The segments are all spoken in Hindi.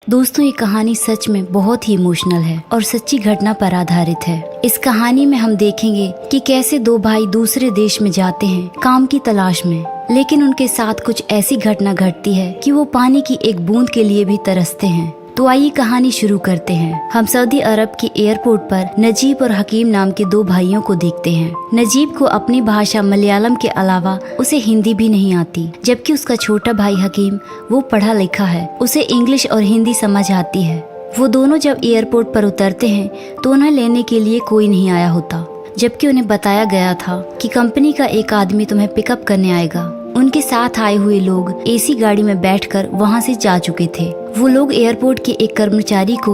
दोस्तों, ये कहानी सच में बहुत ही इमोशनल है और सच्ची घटना पर आधारित है। इस कहानी में हम देखेंगे कि कैसे दो भाई दूसरे देश में जाते हैं काम की तलाश में, लेकिन उनके साथ कुछ ऐसी घटना घटती है कि वो पानी की एक बूंद के लिए भी तरसते हैं। तो आइए कहानी शुरू करते हैं। हम सऊदी अरब के एयरपोर्ट पर नजीब और हकीम नाम के दो भाइयों को देखते हैं। नजीब को अपनी भाषा मलयालम के अलावा उसे हिंदी भी नहीं आती, जबकि उसका छोटा भाई हकीम वो पढ़ा लिखा है, उसे इंग्लिश और हिंदी समझ आती है। वो दोनों जब एयरपोर्ट पर उतरते हैं तो उन्हें लेने के लिए कोई नहीं आया होता, जबकि उन्हें बताया गया था कि कंपनी का एक आदमी तुम्हें पिकअप करने आएगा। उनके साथ आए हुए लोग एसी गाड़ी में बैठकर वहां से जा चुके थे। वो लोग एयरपोर्ट के एक कर्मचारी को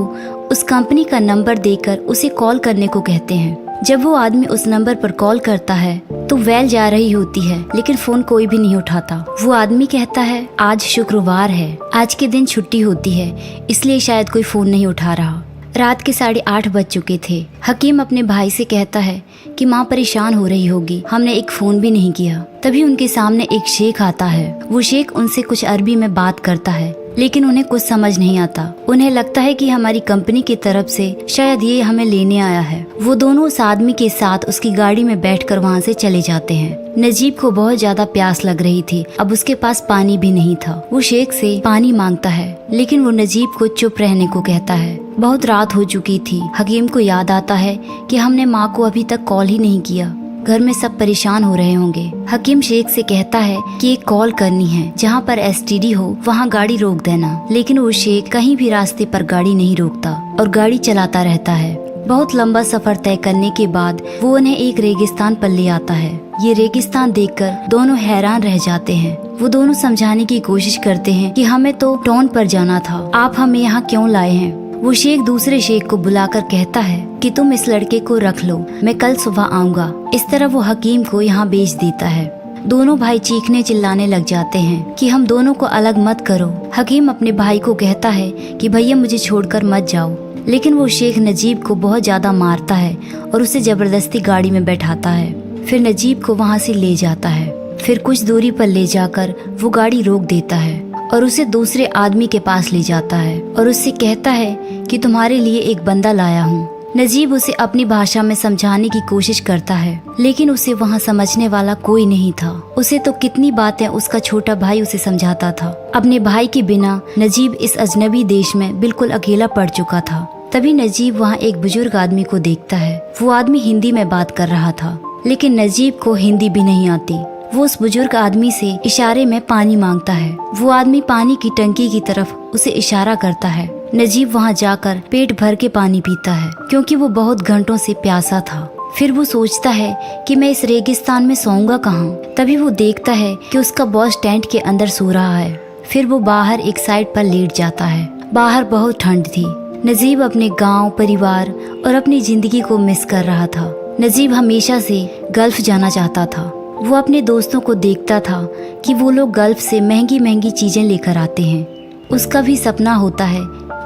उस कंपनी का नंबर देकर उसे कॉल करने को कहते हैं। जब वो आदमी उस नंबर पर कॉल करता है तो वेल जा रही होती है, लेकिन फोन कोई भी नहीं उठाता। वो आदमी कहता है आज शुक्रवार है, आज के दिन छुट्टी होती है, इसलिए शायद कोई फोन नहीं उठा रहा। रात के 8:30 बज चुके थे। हकीम अपने भाई से कहता है कि माँ परेशान हो रही होगी, हमने एक फोन भी नहीं किया। तभी उनके सामने एक शेख आता है। वो शेख उनसे कुछ अरबी में बात करता है, लेकिन उन्हें कुछ समझ नहीं आता। उन्हें लगता है कि हमारी कंपनी की तरफ से शायद ये हमें लेने आया है। वो दोनों उस आदमी के साथ उसकी गाड़ी में बैठकर वहाँ से चले जाते हैं। नजीब को बहुत ज्यादा प्यास लग रही थी, अब उसके पास पानी भी नहीं था। वो शेख से पानी मांगता है, लेकिन वो नजीब को चुप रहने को कहता है। बहुत रात हो चुकी थी। हकीम को याद आता है कि हमने माँ को अभी तक कॉल ही नहीं किया, घर में सब परेशान हो रहे होंगे। हकीम शेख से कहता है कि एक कॉल करनी है, जहाँ पर एसटीडी हो वहाँ गाड़ी रोक देना। लेकिन वो शेख कहीं भी रास्ते पर गाड़ी नहीं रोकता और गाड़ी चलाता रहता है। बहुत लंबा सफर तय करने के बाद वो उन्हें एक रेगिस्तान पर ले आता है। ये रेगिस्तान देखकर दोनों हैरान रह जाते हैं। वो दोनों समझाने की कोशिश करते हैं कि हमें तो टाउन पर जाना था, आप हमें यहाँ क्यों लाए हैं। वो शेख दूसरे शेख को बुलाकर कहता है कि तुम इस लड़के को रख लो, मैं कल सुबह आऊंगा। इस तरह वो हकीम को यहाँ बेच देता है। दोनों भाई चीखने चिल्लाने लग जाते हैं कि हम दोनों को अलग मत करो। हकीम अपने भाई को कहता है कि भैया मुझे छोड़कर मत जाओ, लेकिन वो शेख नजीब को बहुत ज्यादा मारता है और उसे जबरदस्ती गाड़ी में बैठाता है। फिर नजीब को वहाँ से ले जाता है। फिर कुछ दूरी पर ले जाकर वो गाड़ी रोक देता है और उसे दूसरे आदमी के पास ले जाता है और उससे कहता है कि तुम्हारे लिए एक बंदा लाया हूँ। नजीब उसे अपनी भाषा में समझाने की कोशिश करता है, लेकिन उसे वहाँ समझने वाला कोई नहीं था। उसे तो कितनी बातें उसका छोटा भाई उसे समझाता था। अपने भाई के बिना नजीब इस अजनबी देश में बिल्कुल अकेला पड़ चुका था। तभी नजीब वहाँ एक बुजुर्ग आदमी को देखता है। वो आदमी हिंदी में बात कर रहा था, लेकिन नजीब को हिंदी भी नहीं आती। वो उस बुजुर्ग आदमी से इशारे में पानी मांगता है। वो आदमी पानी की टंकी की तरफ उसे इशारा करता है। नजीब वहाँ जाकर पेट भर के पानी पीता है, क्योंकि वो बहुत घंटों से प्यासा था। फिर वो सोचता है कि मैं इस रेगिस्तान में सोऊंगा कहाँ। तभी वो देखता है कि उसका बॉस टेंट के अंदर सो रहा है। फिर वो बाहर एक साइड पर लेट जाता है। बाहर बहुत ठंड थी। नजीब अपने गाँव, परिवार और अपनी जिंदगी को मिस कर रहा था। नजीब हमेशा से गल्फ जाना चाहता था। वो अपने दोस्तों को देखता था कि वो लोग गल्फ से महंगी महंगी चीजें लेकर आते हैं। उसका भी सपना होता है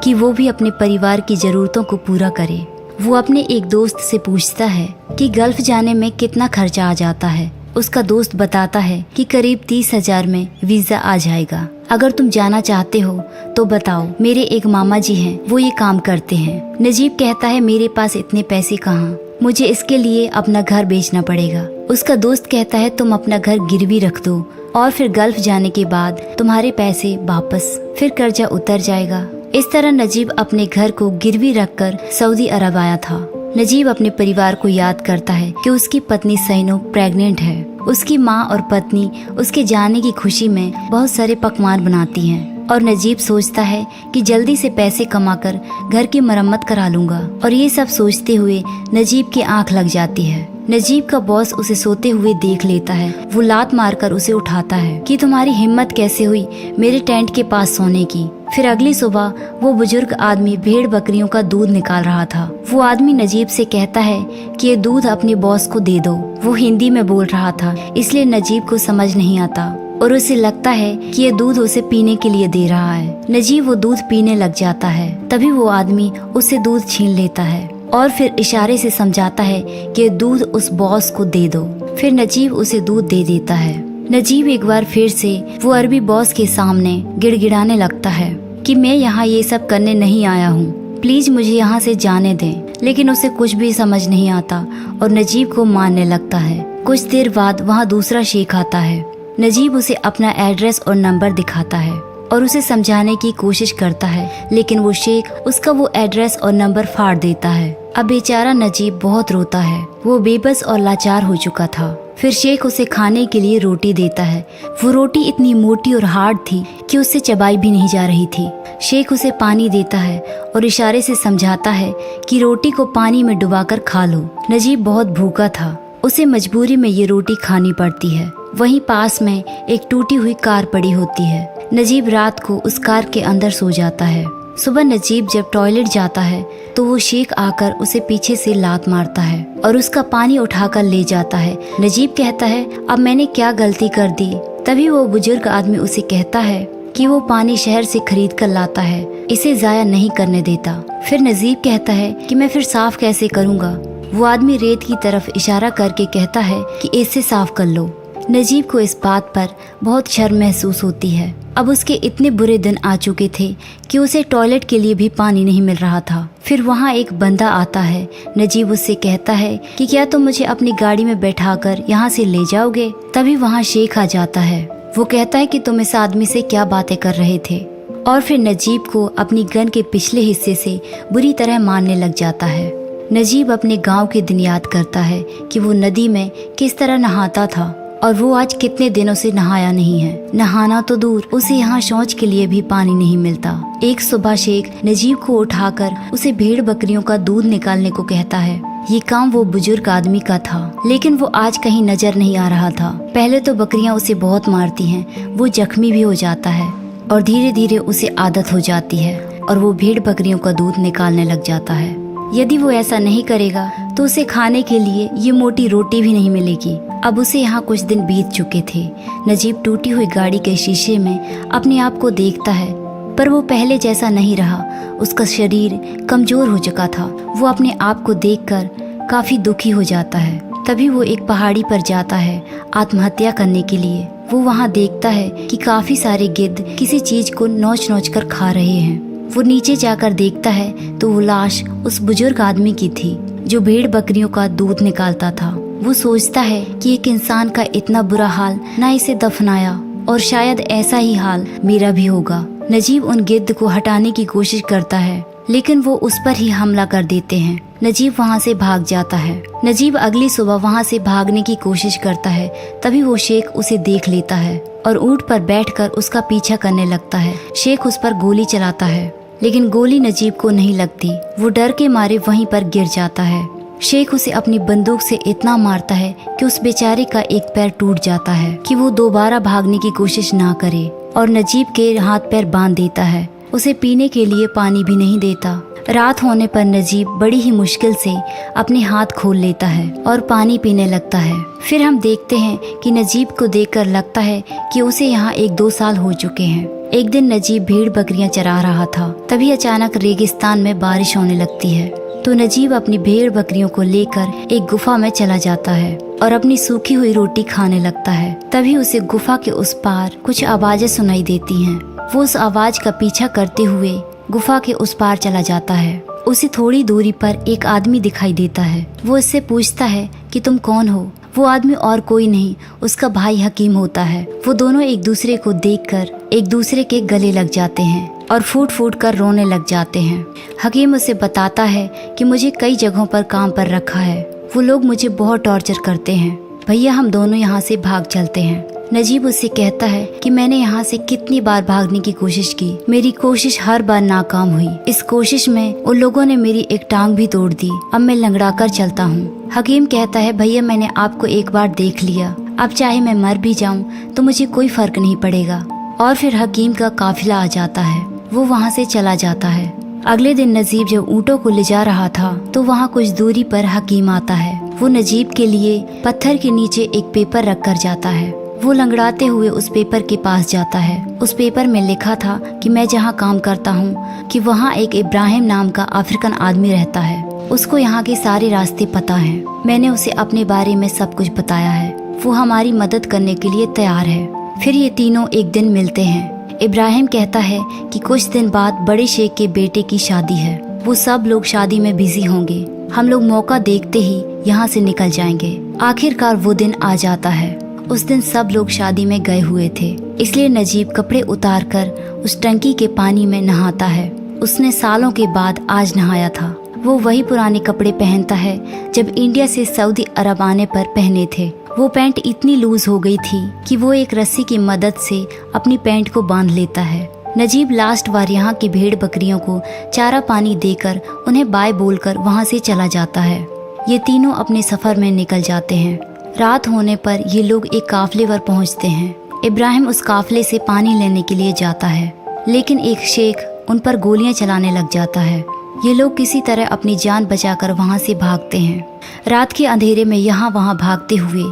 कि वो भी अपने परिवार की जरूरतों को पूरा करे। वो अपने एक दोस्त से पूछता है कि गल्फ जाने में कितना खर्चा आ जाता है। उसका दोस्त बताता है कि करीब 30,000 में वीजा आ जाएगा। अगर तुम जाना चाहते हो तो बताओ, मेरे एक मामा जी हैं, वो ये काम करते हैं। नजीब कहता है मेरे पास इतने पैसे कहाँ, मुझे इसके लिए अपना घर बेचना पड़ेगा। उसका दोस्त कहता है तुम अपना घर गिरवी रख दो और फिर गल्फ जाने के बाद तुम्हारे पैसे वापस, फिर कर्जा उतर जाएगा। इस तरह नजीब अपने घर को गिरवी रखकर सऊदी अरब आया था। नजीब अपने परिवार को याद करता है कि उसकी पत्नी सैनो प्रेग्नेंट है। उसकी माँ और पत्नी उसके जाने की खुशी में बहुत सारे पकवान बनाती हैं और नजीब सोचता है कि जल्दी से पैसे कमाकर घर की मरम्मत करा लूंगा। और ये सब सोचते हुए नजीब की आंख लग जाती है। नजीब का बॉस उसे सोते हुए देख लेता है। वो लात मारकर उसे उठाता है कि तुम्हारी हिम्मत कैसे हुई मेरे टेंट के पास सोने की। फिर अगली सुबह वो बुजुर्ग आदमी भेड़ बकरियों का दूध निकाल रहा था। वो आदमी नजीब से कहता है कि ये दूध अपने बॉस को दे दो। वो हिंदी में बोल रहा था, इसलिए नजीब को समझ नहीं आता और उसे लगता है कि ये दूध उसे पीने के लिए दे रहा है। नजीब वो दूध पीने लग जाता है। तभी वो आदमी उससे दूध छीन लेता है और फिर इशारे से समझाता है कि दूध उस बॉस को दे दो। फिर नजीब उसे दूध दे देता है। नजीब एक बार फिर से वो अरबी बॉस के सामने गिड़गिड़ाने लगता है कि मैं यहाँ ये सब करने नहीं आया हूँ, प्लीज मुझे यहाँ से जाने दें। लेकिन उसे कुछ भी समझ नहीं आता और नजीब को मारने लगता है। कुछ देर बाद वहाँ दूसरा शेख आता है। नजीब उसे अपना एड्रेस और नंबर दिखाता है और उसे समझाने की कोशिश करता है, लेकिन वो शेख उसका वो एड्रेस और नंबर फाड़ देता है। अब बेचारा नजीब बहुत रोता है। वो बेबस और लाचार हो चुका था। फिर शेख उसे खाने के लिए रोटी देता है। वो रोटी इतनी मोटी और हार्ड थी कि उससे चबाई भी नहीं जा रही थी। शेख उसे पानी देता है और इशारे से समझाता है कि रोटी को पानी में डुबाकर खा लो। नजीब बहुत भूखा था, उसे मजबूरी में ये रोटी खानी पड़ती है। वहीं पास में एक टूटी हुई कार पड़ी होती है। नजीब रात को उस कार के अंदर सो जाता है। सुबह नजीब जब टॉयलेट जाता है तो वो शेख आकर उसे पीछे से लात मारता है और उसका पानी उठाकर ले जाता है। नजीब कहता है, अब मैंने क्या गलती कर दी। तभी वो बुजुर्ग आदमी उसे कहता है कि वो पानी शहर से खरीद कर लाता है, इसे जाया नहीं करने देता। फिर नजीब कहता है कि मैं फिर साफ कैसे करूँगा। वो आदमी रेत की तरफ इशारा करके कहता है कि इससे साफ कर लो। नजीब को इस बात पर बहुत शर्म महसूस होती है। अब उसके इतने बुरे दिन आ चुके थे कि उसे टॉयलेट के लिए भी पानी नहीं मिल रहा था। फिर वहाँ एक बंदा आता है। नजीब उससे कहता है कि क्या तुम मुझे अपनी गाड़ी में बैठाकर यहाँ से ले जाओगे। तभी वहाँ शेख आ जाता है। वो कहता है कि तुम इस आदमी से क्या बातें कर रहे थे, और फिर नजीब को अपनी गन के पिछले हिस्से से बुरी तरह मारने लग जाता है। नजीब अपने गांव के दिन याद करता है कि वो नदी में किस तरह नहाता था और वो आज कितने दिनों से नहाया नहीं है। नहाना तो दूर, उसे यहाँ शौच के लिए भी पानी नहीं मिलता। एक सुबह शेख नजीब को उठाकर उसे भेड़ बकरियों का दूध निकालने को कहता है। ये काम वो बुजुर्ग आदमी का था, लेकिन वो आज कहीं नजर नहीं आ रहा था। पहले तो बकरियां उसे बहुत मारती हैं, वो जख्मी भी हो जाता है और धीरे धीरे उसे आदत हो जाती है और वो भेड़ बकरियों का दूध निकालने लग जाता है। यदि वो ऐसा नहीं करेगा तो उसे खाने के लिए ये मोटी रोटी भी नहीं मिलेगी। अब उसे यहाँ कुछ दिन बीत चुके थे। नजीब टूटी हुई गाड़ी के शीशे में अपने आप को देखता है, पर वो पहले जैसा नहीं रहा। उसका शरीर कमजोर हो चुका था। वो अपने आप को देखकर काफी दुखी हो जाता है। तभी वो एक पहाड़ी पर जाता है आत्महत्या करने के लिए। वो वहाँ देखता है कि काफी सारे गिद्ध किसी चीज को नोच नोच कर खा रहे हैं। वो नीचे जाकर देखता है तो वो लाश उस बुजुर्ग आदमी की थी जो भेड़ बकरियों का दूध निकालता था। वो सोचता है कि एक इंसान का इतना बुरा हाल ना इसे दफनाया, और शायद ऐसा ही हाल मेरा भी होगा। नजीब उन गिद्ध को हटाने की कोशिश करता है, लेकिन वो उस पर ही हमला कर देते हैं। नजीब वहाँ से भाग जाता है। नजीब अगली सुबह वहाँ से भागने की कोशिश करता है। तभी वो शेख उसे देख लेता है और ऊंट पर बैठकर उसका पीछा करने लगता है। शेख उस पर गोली चलाता है, लेकिन गोली नजीब को नहीं लगती। वो डर के मारे वहीं पर गिर जाता है। शेख उसे अपनी बंदूक से इतना मारता है कि उस बेचारे का एक पैर टूट जाता है कि वो दोबारा भागने की कोशिश ना करे, और नजीब के हाथ पैर बांध देता है। उसे पीने के लिए पानी भी नहीं देता। रात होने पर नजीब बड़ी ही मुश्किल से अपने हाथ खोल लेता है और पानी पीने लगता है। फिर हम देखते हैं कि नजीब को देखकर लगता है कि उसे यहाँ 1-2 साल हो चुके हैं। एक दिन नजीब भेड़ बकरियां चरा रहा था। तभी अचानक रेगिस्तान में बारिश होने लगती है, तो नजीब अपनी भेड़ बकरियों को लेकर एक गुफा में चला जाता है और अपनी सूखी हुई रोटी खाने लगता है। तभी उसे गुफा के उस पार कुछ आवाजें सुनाई देती हैं। वो उस आवाज का पीछा करते हुए गुफा के उस पार चला जाता है। उसे थोड़ी दूरी पर एक आदमी दिखाई देता है। वो इससे पूछता है कि तुम कौन हो। वो आदमी और कोई नहीं, उसका भाई हकीम होता है। वो दोनों एक दूसरे को देखकर एक दूसरे के गले लग जाते हैं और फूट फूट कर रोने लग जाते हैं। हकीम उसे बताता है कि मुझे कई जगहों पर काम पर रखा है, वो लोग मुझे बहुत टॉर्चर करते हैं, भैया हम दोनों यहाँ से भाग चलते हैं। नजीब उससे कहता है कि मैंने यहाँ से कितनी बार भागने की कोशिश की, मेरी कोशिश हर बार नाकाम हुई। इस कोशिश में उन लोगों ने मेरी एक टांग भी तोड़ दी। अब मैं लंगड़ा कर चलता हूँ। हकीम कहता है भैया मैंने आपको एक बार देख लिया, अब चाहे मैं मर भी जाऊँ तो मुझे कोई फर्क नहीं पड़ेगा। और फिर हकीम का काफिला आ जाता है। वो वहाँ से चला जाता है। अगले दिन नजीब जब ऊँटों को ले जा रहा था तो वहाँ कुछ दूरी पर हकीम आता है। वो नजीब के लिए पत्थर के नीचे एक पेपर रख कर जाता है। वो लंगड़ाते हुए उस पेपर के पास जाता है। उस पेपर में लिखा था कि मैं जहाँ काम करता हूँ कि वहाँ एक इब्राहिम नाम का अफ्रीकन आदमी रहता है। उसको यहाँ के सारे रास्ते पता हैं। मैंने उसे अपने बारे में सब कुछ बताया है। वो हमारी मदद करने के लिए तैयार है। फिर ये तीनों एक दिन मिलते हैं। इब्राहिम कहता है कि कुछ दिन बाद बड़े शेख के बेटे की शादी है, वो सब लोग शादी में बिजी होंगे, हम लोग मौका देखते ही यहाँ से निकल जाएंगे। आखिरकार वो दिन आ जाता है। उस दिन सब लोग शादी में गए हुए थे, इसलिए नजीब कपड़े उतारकर उस टंकी के पानी में नहाता है। उसने सालों के बाद आज नहाया था। वो वही पुराने कपड़े पहनता है जब इंडिया से सऊदी अरब आने पर पहने थे। वो पैंट इतनी लूज हो गई थी कि वो एक रस्सी की मदद से अपनी पैंट को बांध लेता है। नजीब लास्ट बार यहाँ की भेड़ बकरियों को चारा पानी देकर उन्हें बाय बोलकर वहाँ से चला जाता है। ये तीनों अपने सफर में निकल जाते हैं। रात होने पर ये लोग एक काफले पर पहुँचते हैं। इब्राहिम उस काफले से पानी लेने के लिए जाता है, लेकिन एक शेख उन पर गोलियां चलाने लग जाता है। ये लोग किसी तरह अपनी जान बचाकर वहाँ से भागते हैं। रात के अंधेरे में यहाँ वहाँ भागते हुए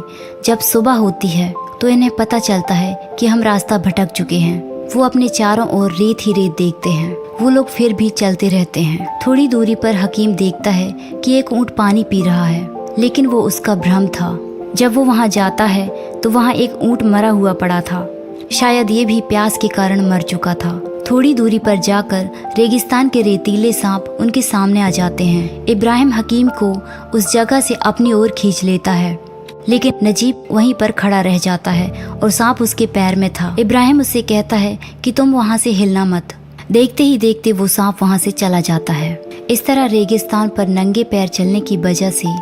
जब सुबह होती है तो इन्हें पता चलता है कि हम रास्ता भटक चुके हैं। वो अपने चारों ओर रेत ही रेत देखते हैं। वो लोग फिर भी चलते रहते हैं। थोड़ी दूरी पर हकीम देखता है कि एक ऊंट पानी पी रहा है, लेकिन वो उसका भ्रम था। जब वो वहाँ जाता है तो वहाँ एक ऊंट मरा हुआ पड़ा था। शायद ये भी प्यास के कारण मर चुका था। थोड़ी दूरी पर जाकर रेगिस्तान के रेतीले सांप उनके सामने आ जाते हैं। इब्राहिम हकीम को उस जगह से अपनी ओर खींच लेता है, लेकिन नजीब वहीं पर खड़ा रह जाता है और सांप उसके पैर में था। इब्राहिम उससे कहता है कि तुम वहाँ से हिलना मत। देखते ही देखते वो सांप वहाँ से चला जाता है। इस तरह रेगिस्तान पर नंगे पैर चलने की वजह से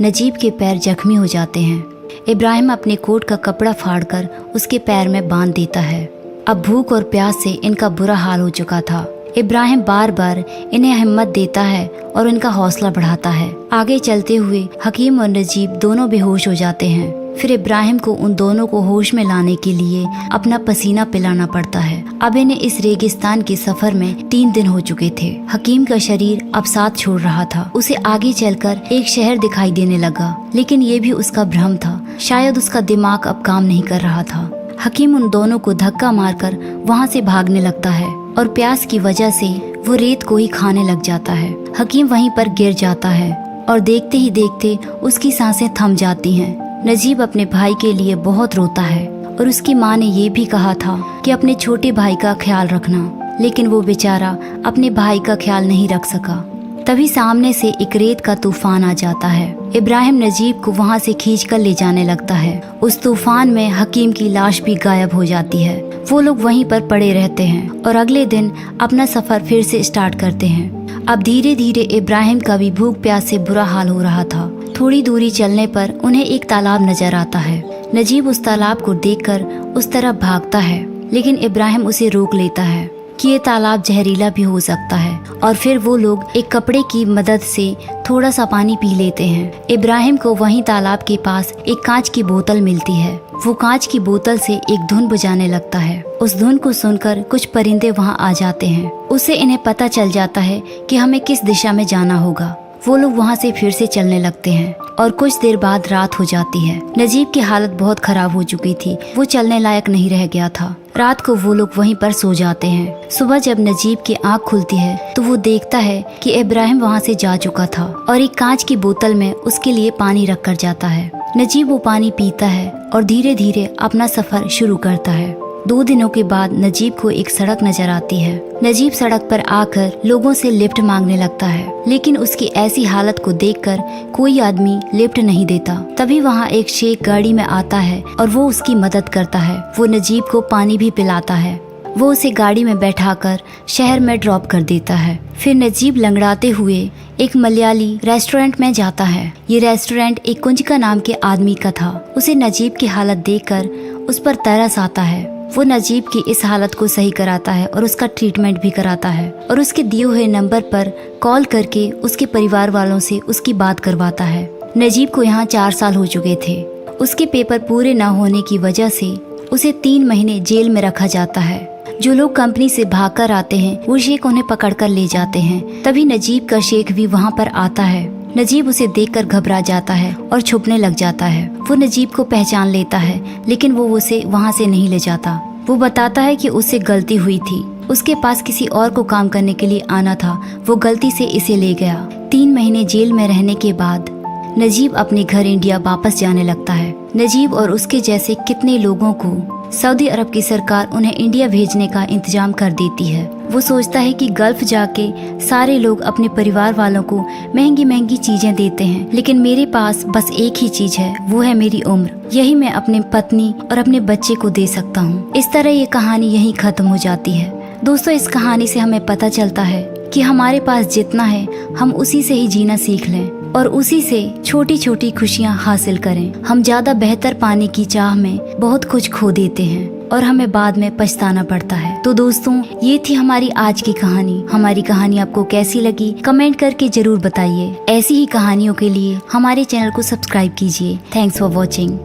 नजीब के पैर जख्मी हो जाते हैं। इब्राहिम अपने कोट का कपड़ा फाड़कर उसके पैर में बांध देता है। अब भूख और प्यास से इनका बुरा हाल हो चुका था। इब्राहिम बार बार इन्हें हिम्मत देता है और इनका हौसला बढ़ाता है। आगे चलते हुए हकीम और नजीब दोनों बेहोश हो जाते हैं। फिर इब्राहिम को उन दोनों को होश में लाने के लिए अपना पसीना पिलाना पड़ता है। अब इन्हें इस रेगिस्तान के सफर में 3 दिन हो चुके थे। हकीम का शरीर अब साथ छोड़ रहा था। उसे आगे चलकर एक शहर दिखाई देने लगा, लेकिन ये भी उसका भ्रम था। शायद उसका दिमाग अब काम नहीं कर रहा था। हकीम उन दोनों को धक्का मारकर वहाँ से भागने लगता है और प्यास की वजह से वो रेत को ही खाने लग जाता है। हकीम वहीं पर गिर जाता है और देखते ही देखते उसकी सांसें थम जाती हैं। नजीब अपने भाई के लिए बहुत रोता है और उसकी माँ ने ये भी कहा था कि अपने छोटे भाई का ख्याल रखना, लेकिन वो बेचारा अपने भाई का ख्याल नहीं रख सका। तभी सामने से एक रेत का तूफान आ जाता है। इब्राहिम नजीब को वहाँ से खींचकर ले जाने लगता है। उस तूफान में हकीम की लाश भी गायब हो जाती है। वो लोग वहीं पर पड़े रहते हैं और अगले दिन अपना सफर फिर से स्टार्ट करते हैं। अब धीरे धीरे इब्राहिम का भी भूख प्यास से बुरा हाल हो रहा था। थोड़ी दूरी चलने पर उन्हें एक तालाब नजर आता है। नजीब उस तालाब को देखकर उस तरफ भागता है, लेकिन इब्राहिम उसे रोक लेता है कि ये तालाब जहरीला भी हो सकता है। और फिर वो लोग एक कपड़े की मदद से थोड़ा सा पानी पी लेते हैं। इब्राहिम को वहीं तालाब के पास एक कांच की बोतल मिलती है। वो कांच की बोतल से एक धुन बजाने लगता है। उस धुन को सुनकर कुछ परिंदे वहाँ आ जाते हैं। उससे इन्हें पता चल जाता है कि हमें किस दिशा में जाना होगा। वो लोग वहाँ से फिर से चलने लगते हैं और कुछ देर बाद रात हो जाती है। नजीब की हालत बहुत खराब हो चुकी थी। वो चलने लायक नहीं रह गया था। रात को वो लोग वहीं पर सो जाते हैं। सुबह जब नजीब की आंख खुलती है तो वो देखता है कि इब्राहिम वहाँ से जा चुका था और एक कांच की बोतल में उसके लिए पानी रख कर जाता है। नजीब वो पानी पीता है और धीरे धीरे अपना सफर शुरू करता है। 2 दिनों के बाद नजीब को एक सड़क नजर आती है। नजीब सड़क पर आकर लोगों से लिफ्ट मांगने लगता है, लेकिन उसकी ऐसी हालत को देखकर कोई आदमी लिफ्ट नहीं देता। तभी वहाँ एक शेख गाड़ी में आता है और वो उसकी मदद करता है। वो नजीब को पानी भी पिलाता है। वो उसे गाड़ी में बैठाकर शहर में ड्रॉप कर देता है। फिर नजीब लंगड़ाते हुए एक मलयाली रेस्टोरेंट में जाता है। ये रेस्टोरेंट एक कुंजिका नाम के आदमी का था। उसे नजीब की हालत देखकर उस पर तरस आता है। वो नजीब की इस हालत को सही कराता है और उसका ट्रीटमेंट भी कराता है और उसके दिए हुए नंबर पर कॉल करके उसके परिवार वालों से उसकी बात करवाता है। नजीब को यहाँ 4 साल हो चुके थे। उसके पेपर पूरे न होने की वजह से उसे 3 महीने जेल में रखा जाता है। जो लोग कंपनी से भागकर आते हैं वो शेख उन्हें पकड़कर ले जाते हैं। तभी नजीब का शेख भी वहाँ पर आता है। नजीब उसे देखकर घबरा जाता है और छुपने लग जाता है। वो नजीब को पहचान लेता है, लेकिन वो उसे वहाँ से नहीं ले जाता। वो बताता है कि उससे गलती हुई थी। उसके पास किसी और को काम करने के लिए आना था। वो गलती से इसे ले गया। 3 महीने जेल में रहने के बाद नजीब अपने घर इंडिया वापस जाने लगता है। नजीब और उसके जैसे कितने लोगों को सऊदी अरब की सरकार उन्हें इंडिया भेजने का इंतजाम कर देती है। वो सोचता है कि गल्फ जाके सारे लोग अपने परिवार वालों को महंगी महंगी चीजें देते हैं, लेकिन मेरे पास बस एक ही चीज है, वो है मेरी उम्र। यही मैं अपने पत्नी और अपने बच्चे को दे सकता हूँ। इस तरह ये कहानी यहीं खत्म हो जाती है। दोस्तों, इस कहानी से हमें पता चलता है कि हमारे पास जितना है हम उसी से ही जीना सीख लें और उसी से छोटी छोटी खुशियाँ हासिल करें। हम ज्यादा बेहतर पाने की चाह में बहुत कुछ खो देते हैं और हमें बाद में पछताना पड़ता है। तो दोस्तों, ये थी हमारी आज की कहानी। हमारी कहानी आपको कैसी लगी कमेंट करके जरूर बताइए। ऐसी ही कहानियों के लिए हमारे चैनल को सब्सक्राइब कीजिए। Thanks for watching.